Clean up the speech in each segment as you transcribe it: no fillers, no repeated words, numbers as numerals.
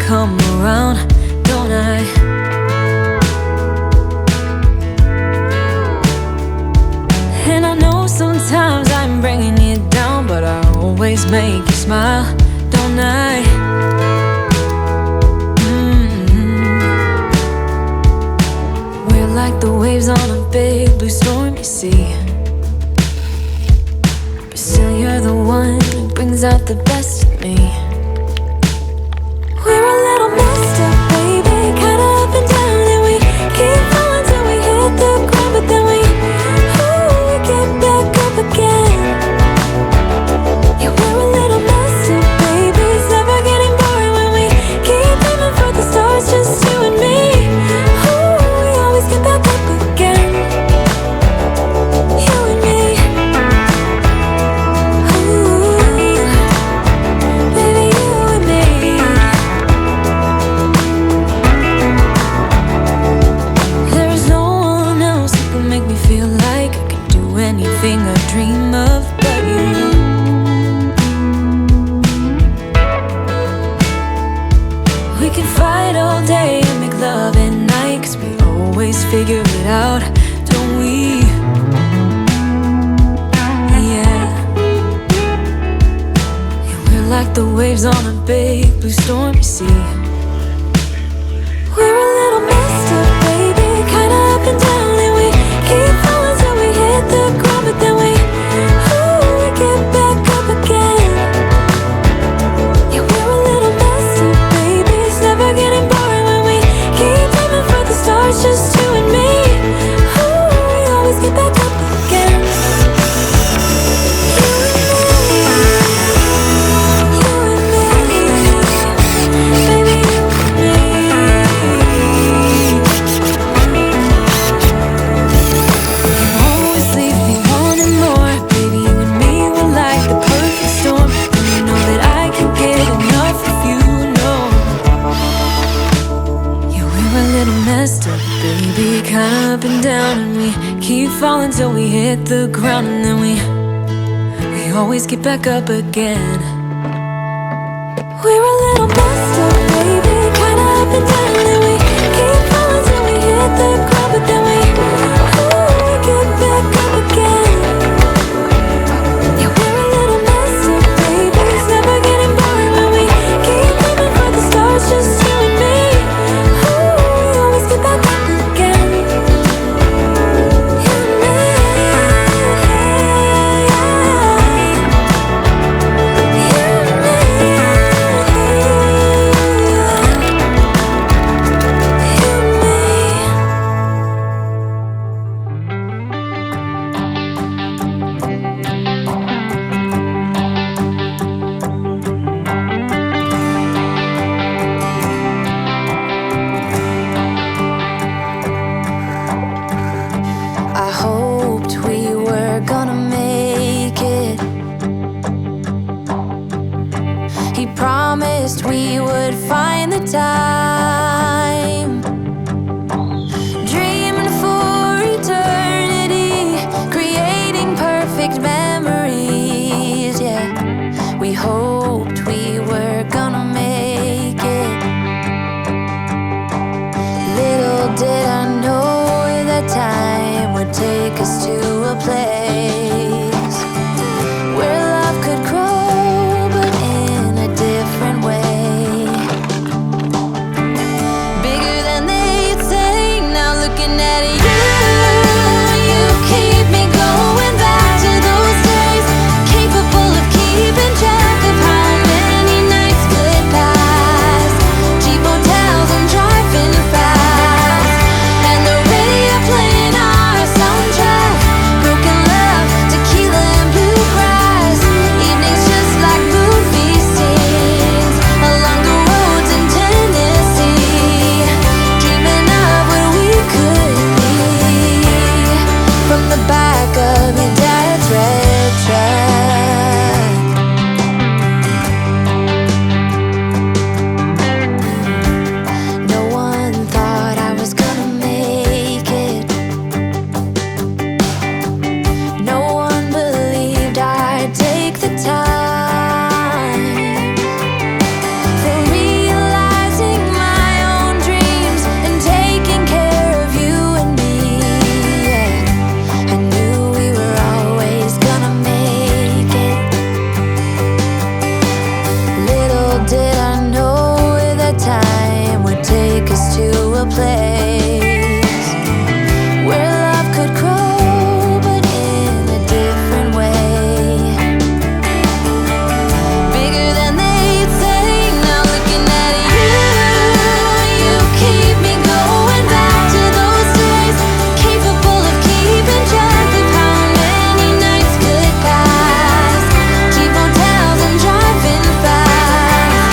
come around, don't I? And I know sometimes I'm bringing you down, but I always make you smile, don't I? We're like the waves on a big blue stormy sea, but still you're the one who brings out the best in me. We're a little messed up, baby, kinda up and down, and we keep falling till we hit the ground, but then we get back up again. Yeah, we're a little messed up, baby, it's never getting boring when we keep aiming for the stars, just you and me. We always get back up again, you and me. Baby, you and me. There is no one else who can make me feel like I can do anything I dream of but you. We can fight all day and make love at night, 'cause we always figure it out, don't we? Yeah. Yeah, we're like the waves on a big blue stormy sea. We're a little messed up, baby, kinda up and down, and we keep falling till we hit the ground, but then we get back up again. Yeah, we're a little messed up, baby, it's never getting boring when we keep aiming for the stars, just you and me. We always get back up again. You and me, baby, you and me. Always leave me wanting more, baby, you and me, we're like the perfect storm, and you know that I can't get enough of you, no. Yeah, we're a little messed up, baby, kinda up and down, and we keep falling till we hit the ground, and then we always get back up again. We're a little messed up, baby, kinda up and down, and we keep falling till we hit the ground, but then we get back up again. Yeah, we're a little messed up, baby, it's never getting boring when we keep aiming for the stars, just you and me. We always get back up again. You and me. I hoped we were gonna make it. He promised we would find the time, dreaming for eternity, creating perfect memories. Yeah, we hoped we were gonna make it. Little did I know that time would take us to a place where love could grow, but in a different way. Bigger than they'd say, now looking at you, you keep me going back to those days, capable of keeping track of how many nights could pass. Cheap hotels and driving fast, and the radio playing our soundtrack. Broken love, take us to a place where love could grow, but in a different way. Bigger than they'd say. Now looking at you keep me going back to those days, capable of keeping track of how many nights could pass. Cheap hotels and driving fast,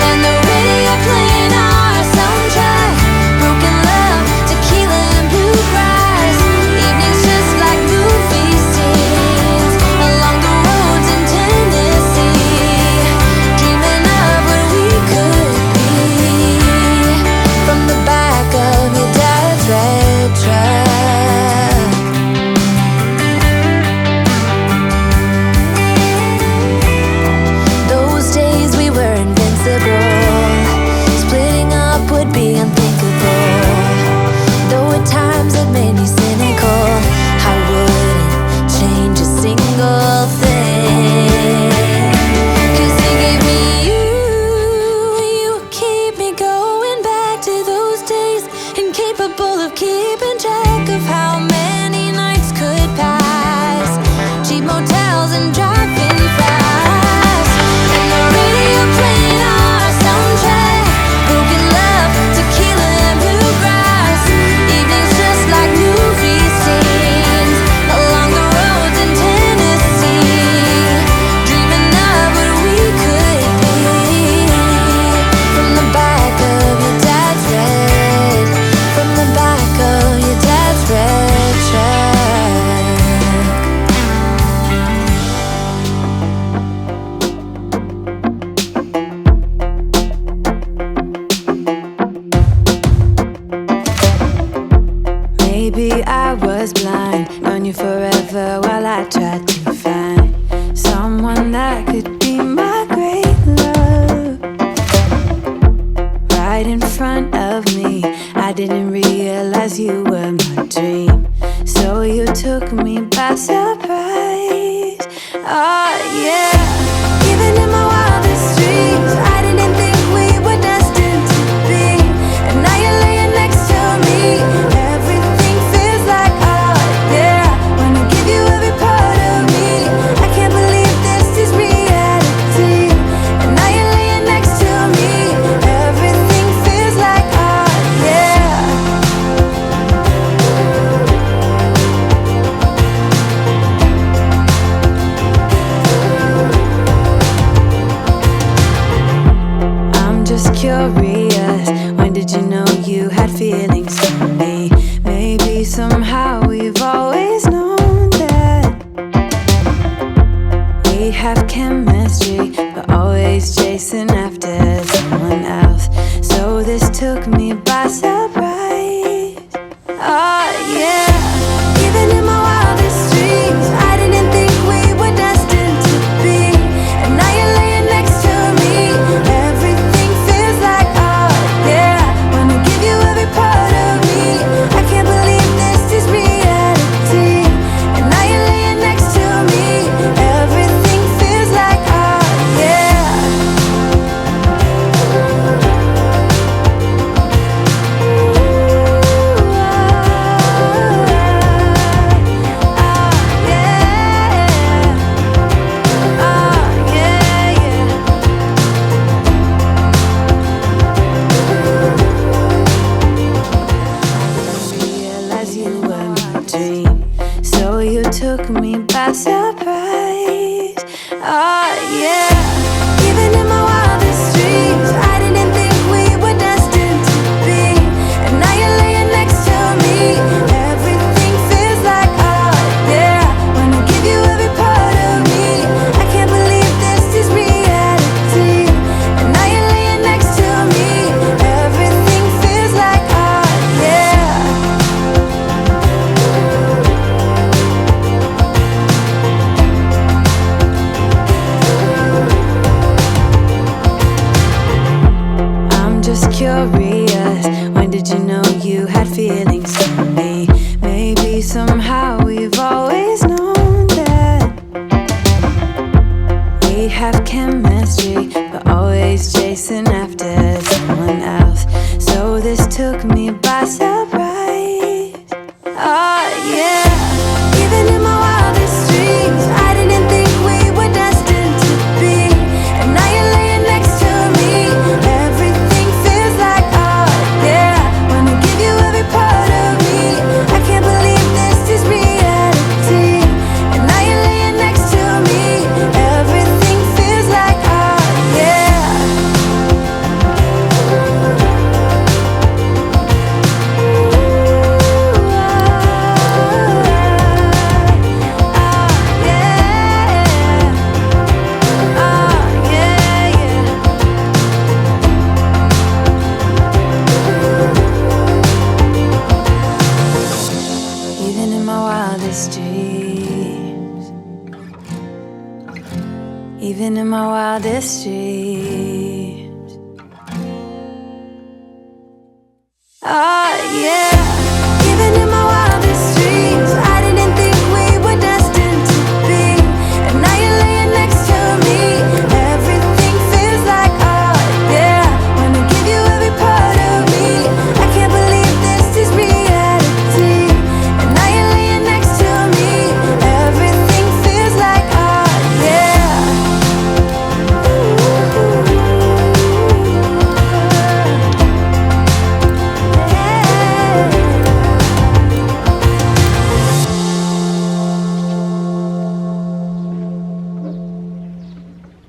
and the radio playing our soundtrack. Broken love, tequila and bluegrass. Evenings just like movie scenes along the roads in Tennessee. Dreaming of what we could be from the back of your dad's red truck. Those days we were invincible. Splitting up would be unthinkable. Though at times it made me cynical, I wouldn't change a single thing. 'Cause he gave me you keep me going back to those days, incapable of keeping track of how many nights could pass. Cheap motels and driving fast, and the radio playing our soundtrack. Broken love, tequila and bluegrass. Evenings just like movie scenes along the roads in Tennessee. Dreaming of what we could be from the back of your dad's red, from the back of your dad's red truck. Maybe I was blind, known you forever while I tried to find someone that could be my great love. Right in front of me, I didn't realize you were my dream, so you took me by surprise. Oh yeah, even in my wildest dreams, I didn't think we were destined to be. And now you're laying next to me. Everything feels like art, yeah. Wanna give you every part of me. I can't believe this is reality. And now you're laying next to me. Everything feels like art, yeah. I'm just curious, when did you know you had feelings for me? Maybe somehow we've always known that we have chemistry, but always chasing after someone else. So this took me by surprise. Oh yeah, even in my wildest dreams, I didn't think we were destined to be. And now you're laying next to me. Everything feels like art, yeah. Wanna give you every part of me. I can't believe this is reality. And now you're laying next to me. Everything feels like art, yeah. Realize you were my dream, so you took me by surprise. Oh yeah, even in my wildest dreams, I didn't think we were destined to be. And now you're laying next to me. Everything feels like art, yeah. Wanna give you every part of me. I can't believe this is reality. And now you're laying next to me. Everything feels like art, yeah. I'm just curious, when did you know you had feelings for me? Maybe somehow we've always known that we have chemistry, but always chasing after someone else. So this took me by surprise. Oh yeah. Even in my wildest dreams, I didn't think we were destined to be. And now you're laying next to me. Everything feels like oh yeah. Wanna give you every part of me. I can't believe this is reality. And now you're laying next to me. Everything feels like oh yeah. Even in my wildest dreams, even in my wildest dreams.